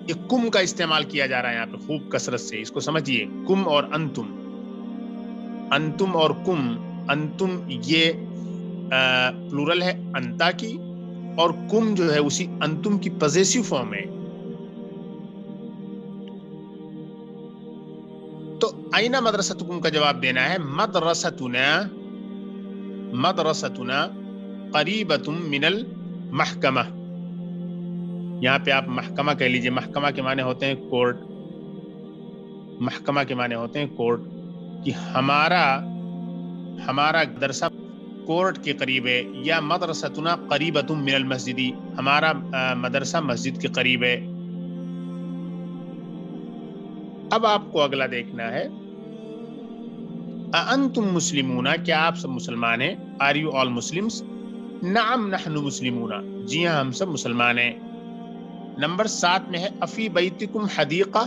یہ کم کا استعمال کیا جا رہا ہے یہاں پہ خوب کثرت سے, اس کو سمجھیے. کم اور انتم, انتم اور کم. انتم یہ پلورل ہے انتا کی, اور کم جو ہے اسی انتم کی پوزیسو فارم ہے. تو اینا مدرستکم کا جواب دینا ہے مدرستنا, مدرستنا قریبۃ من المحکمہ. یہاں پہ آپ محکمہ کہہ لیجئے. محکمہ کے معنی ہوتے ہیں کورٹ, محکمہ کے معنی ہوتے ہیں کورٹ. کہ ہمارا مدرسہ کورٹ کے قریب ہے. یا مدرستنا قریبۃ من المسجد, ہمارا مدرسہ مسجد کے قریب ہے. اب آپ کو اگلا دیکھنا ہے انتم مسلمون، کیا آپ سب مسلمان ہیں؟ Are you all Muslims? نعم نحن مسلمون، جی ہاں ہم سب مسلمان ہیں۔ نمبر 7 میں ہے IFFI بیتکم Hadiqa,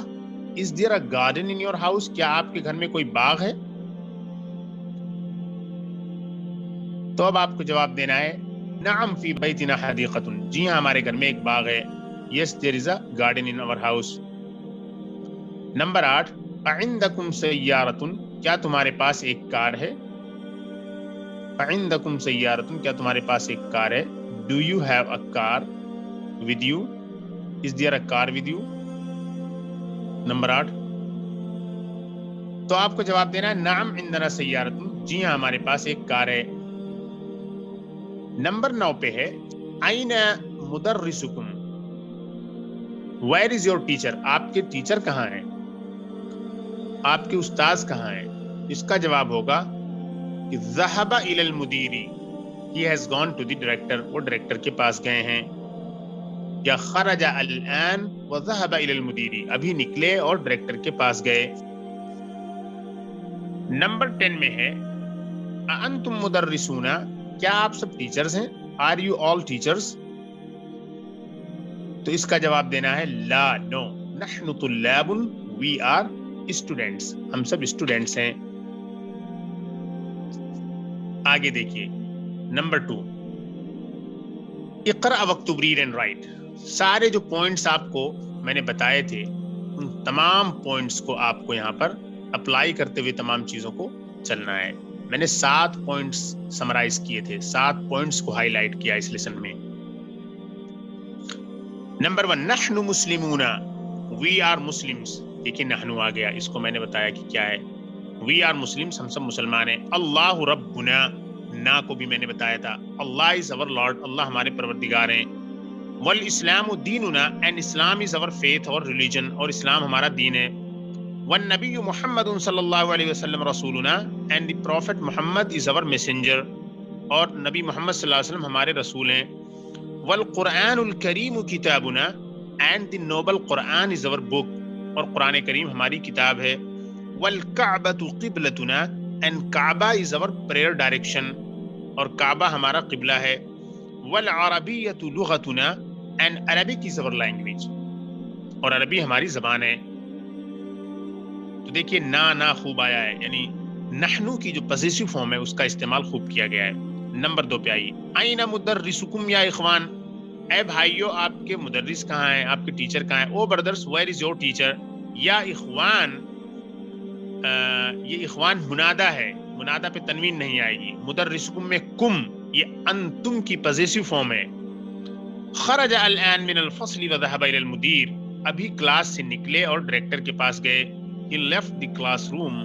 is there a garden in your house, کیا آپ کے گھر میں کوئی باغ ہے؟ تو اب آپ کو جواب دینا ہے نعم فی بیتنا حدیقۃ، جی ہاں ہمارے گھر میں ایک باغ ہے، یس دیر از اے گارڈن ان اور ہاؤس۔ نمبر 8 اعندکم سیارۃ، کیا تمہارے پاس ایک کار ہے؟ اعندکم سیارۃ، کیا تمہارے پاس ایک کار ہے؟ Do you have a car with you, is there a car with you? Number 8 تو آپ کو جواب دینا ہے نعم عندنا سیارۃ، جی ہاں ہمارے پاس ایک کار ہے۔ نمبر 9 پہ ہے این مدرسکم، ویئر از یور ٹیچر، آپ کے ٹیچر کہاں ہیں؟ آپ کے استاذ کہاں ہیں؟ اس کا جواب ہوگا کہ ذهب الى المدیر، he has gone to the director، وہ ڈائریکٹر کے پاس گئے ہیں۔ یا خرج الان وذهب الى المدیر، ابھی نکلے اور ڈائریکٹر کے پاس گئے۔ نمبر 10 میں ہے انتم مدرسون، کیا آپ سب ٹیچرز ہیں؟ Are you all teachers? تو اس کا جواب دینا ہے لا، نو، نحن طلاب، وی آر اسٹوڈینٹس، ہم سب اسٹوڈینٹس ہیں۔ آگے دیکھیے نمبر 2 اقرأ واکتب ریڈ اینڈ رائٹ، سارے جو پوائنٹس آپ کو میں نے بتائے تھے ان تمام پوائنٹس کو آپ کو یہاں پر اپلائی کرتے ہوئے تمام چیزوں کو چلنا ہے۔ میں نے 7 پوائنٹس سمرائز کیے تھے، 7 پوائنٹس کو ہائی لائٹ کیا اس لیسن میں۔ نمبر 1 نحن مسلمون، وی آر مسلمس، دیکھیے نحن آ گیا، اس کو میں نے بتایا کہ کیا ہے، وی آر مسلمس، ہم سب مسلمان ہیں۔ اللہ ربنا، نا کو بھی میں نے بتایا تھا، اللہ از اور لارڈ، اللہ ہمارے پروردگار ہیں۔ والاسلام دیننا، اینڈ اسلام از اور فیتھ اور ریلیجن، اور اسلام ہمارا دین ہے۔ والنبی محمد صلی اللہ علیہ وسلم رسولنا، اینڈ دی پروفٹ محمد از اور میسنجر، اور نبی محمد صلی اللہ علیہ وسلم ہمارے رسول ہیں۔ والقرآن الکریم کتابنا، اینڈ دی نوبل قرآن از اور بک، اور قرآن کریم ہماری کتاب ہے۔ والکعبۃ قبلتنا، اینڈ کعبہ از اور پریئر ڈائریکشن، اور کعبہ ہمارا قبلہ ہے۔ والعربیۃ لغتنا، اینڈ عربک از اور لینگویج، اور عربی ہماری زبان ہے۔ تو دیکھیے نا خوب آیا ہے، یعنی نحنو کی جو پوزیسو فارم ہے اس کا استعمال خوب کیا گیا ہے۔ نمبر 2 پہ آئیے این مدرسکم یا اخوان، اے بھائیو آپ کے مدرس کہاں ہیں، آپ کے ٹیچر کہاں ہیں؟ Oh brothers where is your teacher? یا اخوان، یہ اخوان منادہ ہے، منادہ پہ تنوین نہیں آئے گی۔ مدرسکم میں کم، یہ انتم کی پوزیسو فارم ہے۔ خرج الان من الفصل وذهب الى المدیر، ابھی کلاس سے نکلے اور ڈائریکٹر کے پاس گئے۔ He left the classroom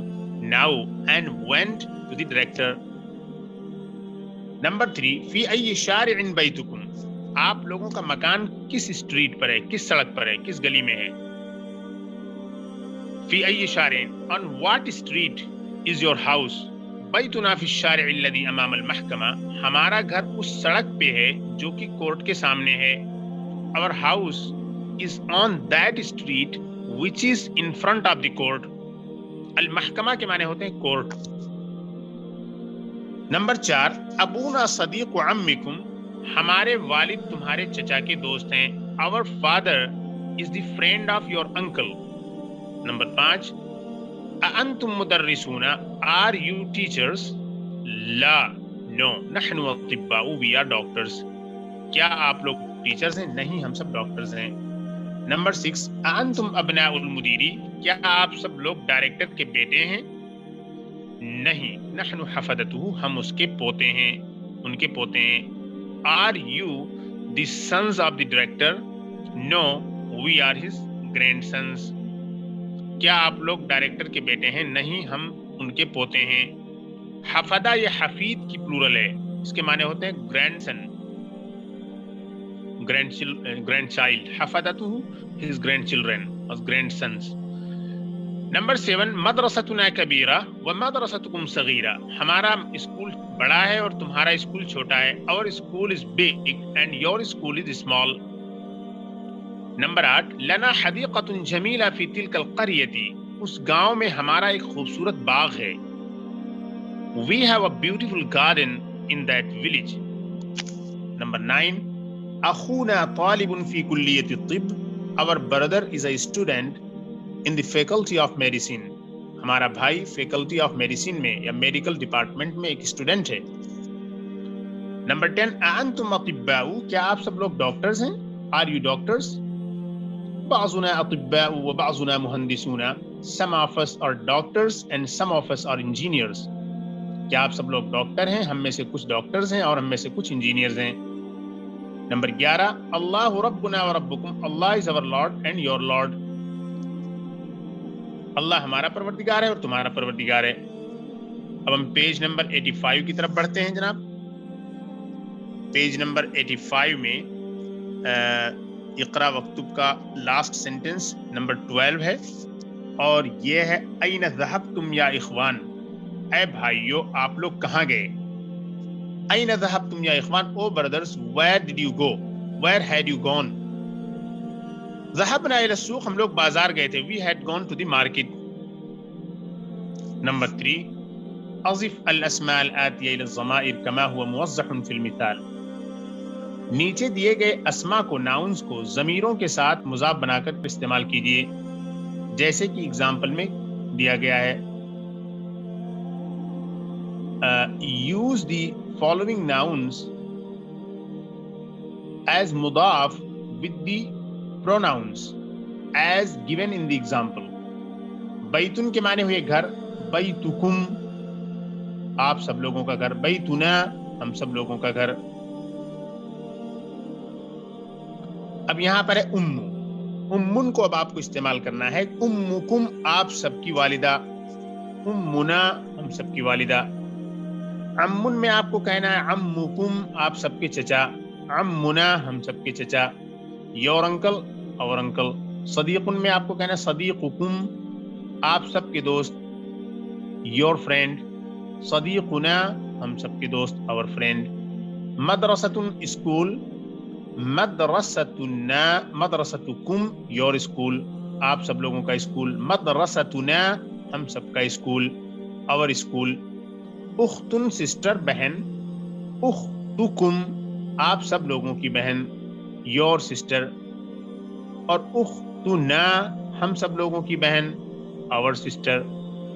now and went to the director. Number 3 فی ای شارع بیتکم، آپ لوگوں کا مکان کس اسٹریٹ پر ہے، کس سڑک پر ہے، کس گلی میں ہے؟ فی ای شارع، on what street is your house؟ بیتنا فی الشارع الذی امام المحکمہ، ہمارا گھر اس سڑک پہ ہے جو کہ کورٹ کے سامنے ہے۔ Our house is on that street which is in front of the court۔ المحکمہ کے معنی ہوتے ہیں کورٹ۔ نمبر 4 ابونا صدیق عمکم، ہمارے والد تمہارے چچا کے دوست ہیں۔ Our father is the friend of your uncle۔ Number 5 اانتم مدرسون، are you teachers؟ Law, no، نحن اطباء، we are doctors، کیا آپ لوگ ٹیچرز ہیں؟ نہیں، ہم سب ڈاکٹرز ہیں۔ نمبر 6 انتم ابناء المدیری، کیا آپ سب لوگ ڈائریکٹر کے بیٹے ہیں؟ نہیں، نحن حفدتہ، ہم اس کے پوتے ہیں، ان کے پوتے ہیں۔ Are you the sons of the director? No, we are his grandsons, کیا آپ لوگ ڈائریکٹر کے بیٹے ہیں؟ نہیں، ہم ان کے پوتے ہیں۔ حفدہ یہ حفید کی پلورل ہے، اس کے معنی ہوتے ہیں گرینڈ سن، گرینڈ چائلڈ، حفدتہ his grandchildren or grandsons۔ نمبر 7 مدرستنا کبیرہ ومدرستکم صغیرہ، ہمارا اسکول بڑا ہے اور تمہارا اسکول چھوٹا ہے۔ our school is big and your school is small۔ Number 8 لنا حدیقۃ جمیلہ فی تلک القریۃ، اس گاؤں میں ہمارا ایک خوبصورت باغ ہے. We have a beautiful garden in that village. Number 9. أخونا طالب في كلية الطب. Our brother is a student in the faculty of medicine. ہمارا بھائی فیکلٹی آف میڈیسن میں یا میڈیکل ڈپارٹمنٹ میں ایک اسٹوڈنٹ ہے. نمبر 10. أأنتم أطباء. کیا آپ سب لوگ ڈاکٹرز ہیں؟ Are you doctors? بعضنا أطباء وبعضنا مهندسون. Some of us are doctors and some of us are engineers. کیا آپ سب لوگ ڈاکٹر ہیں؟ ہم میں سے کچھ ڈاکٹرز ہیں اور ہم میں سے کچھ انجینئرز ہیں. نمبر 11. اللہ ربنا وربکم. اللہ is our Lord and your Lord. اللہ ہمارا پروردگار ہے اور تمہارا پروردگار ہے. اب ہم پیج نمبر 85 کی طرف بڑھتے ہیں جناب. پیج نمبر 85 میں اقرا وکتب کا لاسٹ سینٹنس نمبر 12 ہے اور یہ ہے این ذہبتم یا اخوان. اے بھائیو آپ لوگ کہاں گئے؟ این ذہبتم یا اخوان. Oh brothers where did you go? Where had you gone? ذهبنا الى السوق. ہم لوگ بازار گئے تھے. We had gone to the market. Number 3. اضف الاسماء الآتية الى الضمائر كما هو موضح في المثال. نیچے دیے گئے اسماء کو ناؤنز کو ضمیروں کے ساتھ مضاف بنا کر استعمال کیجیے جیسے کہ اگزامپل میں دیا گیا ہے. Use the following nouns as مضاف with the pronouns as given in the example. بیتن کے معنی ہوئے گھر. بیتکم آپ سب لوگوں کا گھر. بیتنا ہم سب لوگوں کا گھر. اب یہاں پر ہے امن کو اب آپ کو استعمال کرنا ہے. امکم آپ سب کی والدہ. امنا ہم سب کی والدہ. امن میں آپ کو کہنا ہے امکم آپ سب کے چچا. امنا ہم سب کے چچا. یور انکل اور انکل. صدیقن میں آپ کو کہنا ہے صدیقکم آپ سب کے دوست. Your friend. صدیقنا ہم سب کے دوست اور فرینڈ. مدرستن اسکول. مدرستنا مدرستکم یور اسکول آپ سب لوگوں کا اسکول. مدرستنا ہم سب کا اسکول اور اسکول. اختن سسٹر بہن. اختکم آپ سب لوگوں کی بہن. Your sister. اور اختنا ہم سب لوگوں کی بہن اور سسٹر.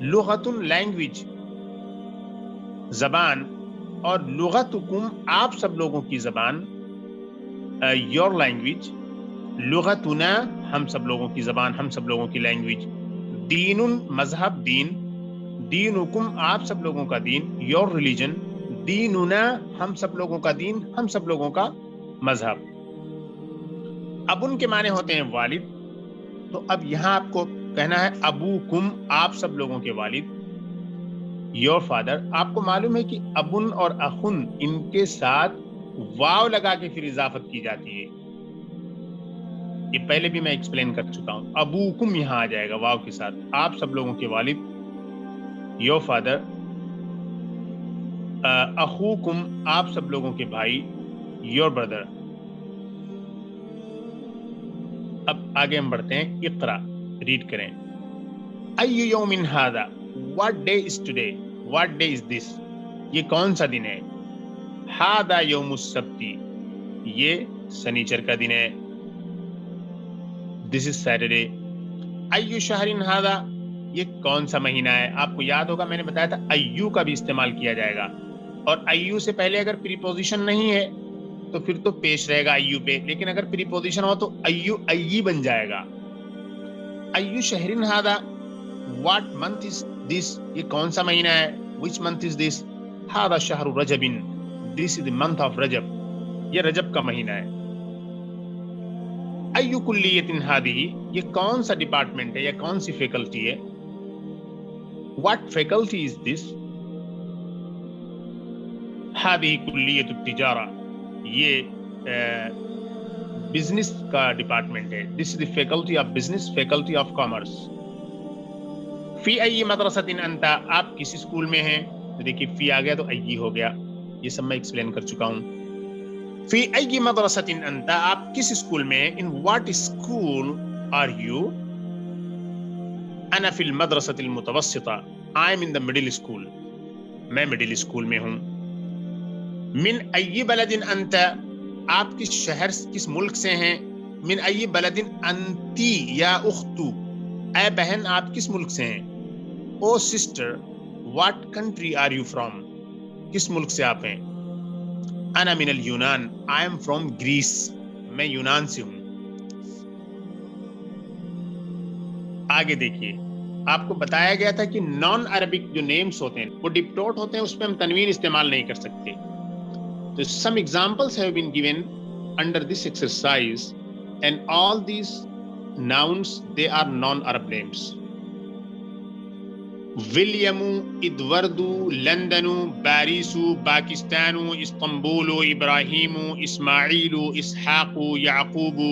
لغتن لینگویج زبان. اور لغتکم آپ سب لوگوں کی زبان. Your language. لغتنا ہم سب لوگوں کی زبان ہم سب لوگوں کی لینگویج. دین مذہب دین. دینکم آپ سب لوگوں کا دین. Your religion. دیننا ہم سب لوگوں کا دین ہم سب لوگوں کا مذہب. اب ان کے معنی ہوتے ہیں والد. تو اب یہاں آپ کو کہنا ہے ابوکم آپ سب لوگوں کے والد. Your father. آپ کو معلوم ہے کہ ابن اور اخن ان کے ساتھ واو لگا کے پھر اضافت کی جاتی ہے. یہ پہلے بھی میں ایکسپلین کر چکا ہوں. ابوکم یہاں آ جائے گا واو کے ساتھ. آپ سب لوگوں کے والد. Your father. اخوکم آپ سب لوگوں کے بھائی. Your brother. اب آگے ہم بڑھتے ہیں. اقرا ریڈ کریں. ای یوم ھذا. What day is today. What day is this. یہ کون سا دن ہے. ھذا یوم السبت. یہ سنیچر کا دن ہے. This is Saturday. ای شہر ھذا. یہ کون سا مہینہ ہے. آپ کو یاد ہوگا میں نے بتایا تھا ایو کا بھی استعمال کیا جائے گا اور ایو سے پہلے اگر پریپوزیشن نہیں ہے تو پھر تو پیش رہے گا ایو پہ. لیکن اگر پریپوزیشن ہو تو ایو ای بن جائے گا. ایو شہر ھذا. What month is this. یہ کون سا مہینہ ہے. وچ منتھ از دس. ھذا شہر رجب. دس از دی منتھ آف رجب. یہ رجب کا مہینہ ہے. ایو کلیۃ ھذہ. یہ کون سا ڈپارٹمنٹ ہے یا کون سی فیکلٹی ہے. What faculty is this. ھذہ کلیۃ التجارہ. یہ بزنس کا ڈپارٹمنٹ ہے. This is the faculty of business. Faculty of commerce. فی ای مدرسۃ انت. آپ کس اسکول میں ہیں. دیکھیے فی آ گیا تو ای ہو گیا. یہ سب میں ایکسپلین کر چکا ہوں. فی ای مدرسۃ انت. آپ کس اسکول میں ہیں. In what school are you. انا فی المدرسۃ المتوسطہ، I am in the middle school، میں مڈل اسکول میں ہوں۔ من ای بلد انت، آپ کس شہر کس ملک سے ہیں؟ من ای بلد انتی یا اختو، اے بہن آپ کس ملک سے ہیں؟ Oh sister what country are you from, کس ملک سے آپ ہیں؟ انا من الیونان، آئی ایم فرام گریس، میں یونان سے ہوں۔ آگے دیکھیے، آپ کو بتایا گیا تھا کہ نان عربک جو نیمز ہوتے ہیں وہ ڈپٹوٹ ہوتے ہیں، اس پہ ہم تنوین استعمال نہیں کر سکتے۔ تو some examples have been given under this exercise and all these nouns they are non-Arab names. ولیمو، ادوردو، لندنو، باریسو، باکستانو، استنبولو، ابراہیمو، اسماعیلو، اسحاقو، یعقوبو،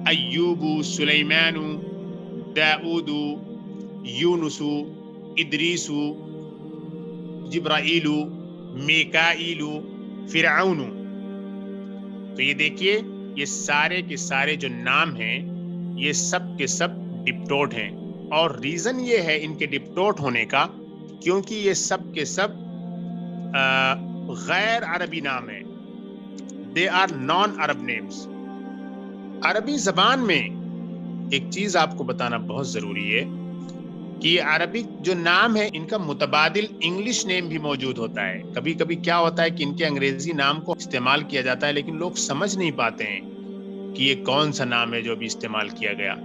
ایوبو، سلیمانو، داؤدو، یونسو، ادریسو، جبرائیلو، میکائیلو، فرعون۔ تو یہ دیکھیے یہ سارے کے سارے جو نام ہیں یہ سب کے سب ڈپٹوٹ ہیں، اور ریزن یہ ہے ان کے ڈپٹوٹ ہونے کا کیونکہ یہ سب کے سب غیر عربی نام ہیں، they are non Arab names. عربی زبان میں ایک چیز آپ کو بتانا بہت ضروری ہے کہ یہ عربی جو نام ہے ان کا متبادل انگلش نیم بھی موجود ہوتا ہے۔ کبھی کبھی کیا ہوتا ہے کہ ان کے انگریزی نام کو استعمال کیا جاتا ہے لیکن لوگ سمجھ نہیں پاتے ہیں کہ یہ کون سا نام ہے جو ابھی استعمال کیا گیا،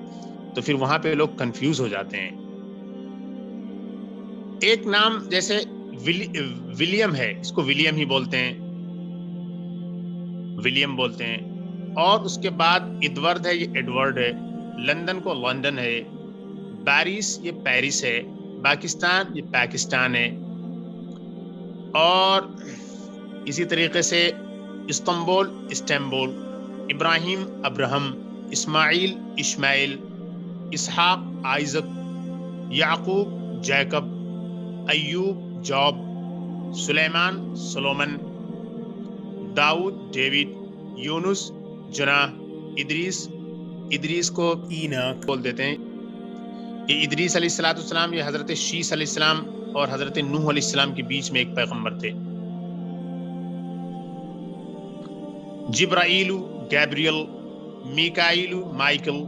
تو پھر وہاں پہ لوگ کنفیوز ہو جاتے ہیں۔ ایک نام جیسے ولیم ہے، اس کو ولیم ہی بولتے ہیں، ولیم بولتے ہیں، اور اس کے بعد ایڈورڈ ہے، یہ ایڈورڈ ہے، لندن کو لندن ہے، پیرس یہ پیرس ہے، پاکستان یہ پاکستان ہے، اور اسی طریقے سے استنبول استنبول، ابراہیم ابراہم، اسماعیل اشماعیل، اسحاق آئزک، یعقوب جیکب، ایوب جاب، سلیمان سلومن، داؤد ڈیوڈ، یونس جناح، ادریس کو ایناک بول دیتے ہیں۔ یہ ادریس علیہ السلام یہ حضرت شیس علیہ السلام اور حضرت نوح علیہ السلام کے بیچ میں ایک پیغمبر تھے۔ جبرائیل گیبریل، میکائیل مائیکل،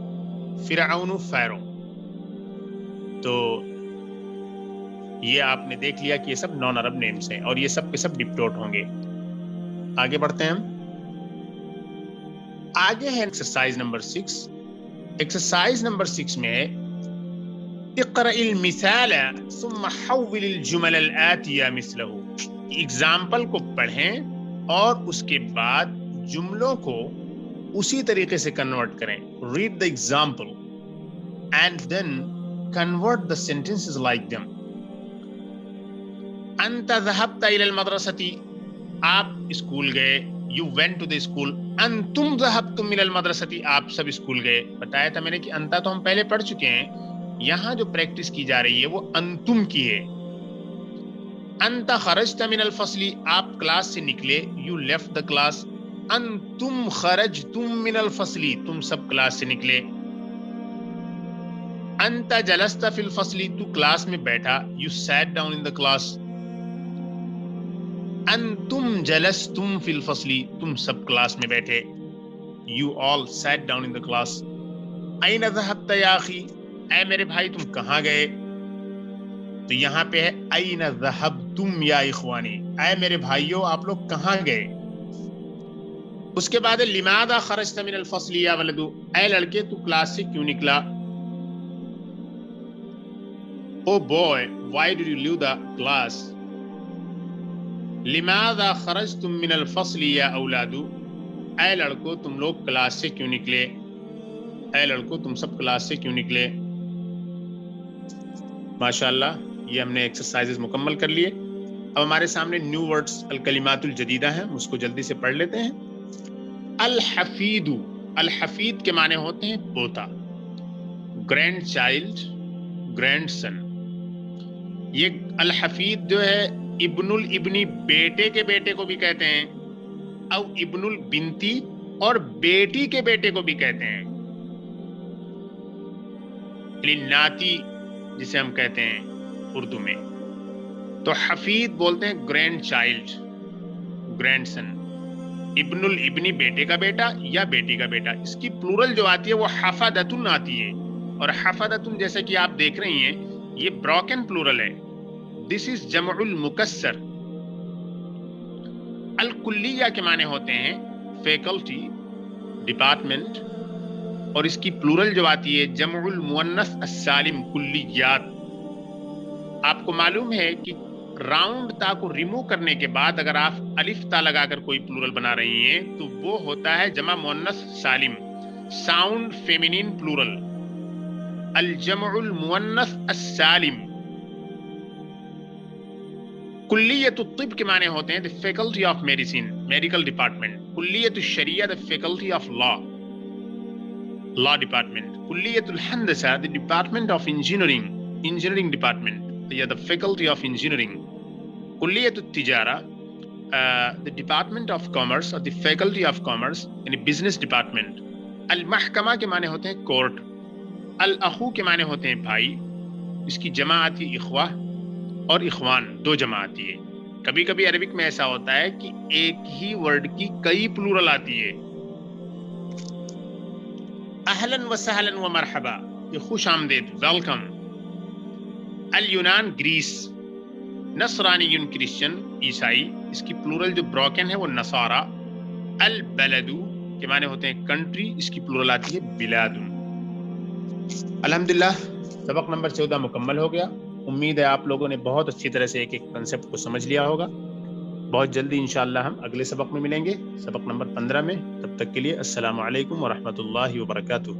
فرعون فیرو۔ تو یہ آپ نے دیکھ لیا کہ یہ سب نان عرب نیمز ہیں اور یہ سب کے سب ڈپٹوٹ ہوں گے۔ آگے بڑھتے ہیں ہم، آگے ہے ایکسرسائز نمبر 6۔ ایکسرسائز نمبر 6 میں ہے اقرأ المثال ثم حول الجمل الآتیہ مثلہ، اگزامپل کو پڑھیں اور اس کے بعد جملوں کو اسی طریقے سے کنورٹ کریں۔ Read the example and then convert the sentences like them۔ انت ذهبت الى المدرسة، آپ اسکول گئے، you went to the school۔ انتم ذهبتم الى المدرسة، آپ سب اسکول گئے۔ بتایا تھا میں نے کہ انتا تو ہم پہلے پڑھ چکے ہیں، یہاں جو پریکٹس کی جا رہی ہے وہ انتم کی ہے۔ انت خرجت من الفصل، آپ کلاس سے نکلے، you left the class۔ انتم خرجتم من الفصل، تم سب کلاس سے نکلے۔ انت جلست فی الفصل، تو کلاس میں بیٹھا، you sat down in the class۔ انتم جلستم فی الفصل، تم سب کلاس میں بیٹھے، you all sat down in the class۔ این ذهبت یا اخی، اے میرے بھائی تم کہاں گئے؟ تو یہاں پہ ہے این ذهبتم یا اخوانی، اے میرے بھائیو آپ لوگ کہاں گئے؟ اس کے بعد لماذا خرجت من الفصل یا ولدو، اے لڑکے تو کلاس سے کیوں نکلا؟ Oh boy, why did you leave the class؟ لماذا خرجتم من الفصل یا اولادو، اے لڑکو تم لوگ کلاس سے کیوں نکلے؟ اے لڑکو تم سب کلاس سے کیوں نکلے؟ ماشاءاللہ یہ ہم نے ایکسرسائزز مکمل کر لیے۔ اب ہمارے سامنے نیو ورڈز الکلمات الجدیدہ ہیں، اس کو جلدی سے پڑھ لیتے ہیں۔ الحفید، الحفید کے معنی ہوتے ہیں پوتا، گرینڈ چائلڈ، گرینڈ سن۔ یہ الحفید جو ہے ابن الابنی، بیٹے کے بیٹے کو بھی کہتے ہیں، او ابن البنتی، اور بیٹی کے بیٹے کو بھی کہتے ہیں۔ للناتی جسے ہم کہتے ہیں اردو میں. تو حفید بولتے ہیں گرینڈ چائلڈ، گرینڈ سن. ابن الابنی بیٹے کا بیٹا یا بیٹی کا بیٹا. اس کی پلورل جو آتی ہے وہ حفدتن آتی ہے، اور حفدتن جیسے کہ آپ دیکھ رہی ہیں یہ بروکن پلورل ہے. دس از جمع المکسر. الکلیہ کے معنی ہوتے ہیں فیکلٹی، ڈپارٹمنٹ، اور اس کی پلورل جو آتی ہے جمع المؤنث السالم کلیات. آپ کو معلوم ہے کہ راؤنڈ تا کو ریمو کرنے کے بعد اگر آپ الف تا لگا کر کوئی پلورل بنا رہی ہیں تو وہ ہوتا ہے جمع مؤنث سالم، ساؤنڈ فیمینین پلورل. الجمع المؤنث السالم. کلیت الطب کے معنی ہوتے ہیں the faculty of medicine، medical department. کلیت الشریعہ the faculty of law، law department. کلیت الہندسہ the department of engineering، engineering department یا the faculty of engineering. کلیت التجارہ the department of commerce or the faculty of commerce یعنی business department. المحکمہ کے معنی ہوتے ہیں کورٹ. الاخو کے معنی ہوتے ہیں بھائی، اس کی جمع آتی ہے اخوہ اور اخوان، دو جمع آتی ہے. کبھی کبھی عربک میں ایسا ہوتا ہے کہ ایک ہی ورڈ کی کئی پلورل آتی ہے. اہلاً و سہلاً و مرحبا، یہ خوش آمدید، ویلکم. الیونان گریس. نصرانی کرسچن عیسائی، اس کی پلورل جو بروکن ہے وہ نصارا. البلدو کے معنی ہوتے ہیں کنٹری، اس کی پلورل آتی ہے بلادن. الحمدللہ سبق نمبر 14 مکمل ہو گیا. امید ہے آپ لوگوں نے بہت اچھی طرح سے ایک ایک کنسپٹ کو سمجھ لیا ہوگا. بہت جلدی انشاءاللہ ہم اگلے سبق میں ملیں گے، سبق نمبر 15 میں. تب تک کے لیے السلام علیکم ورحمۃ اللہ وبرکاتہ.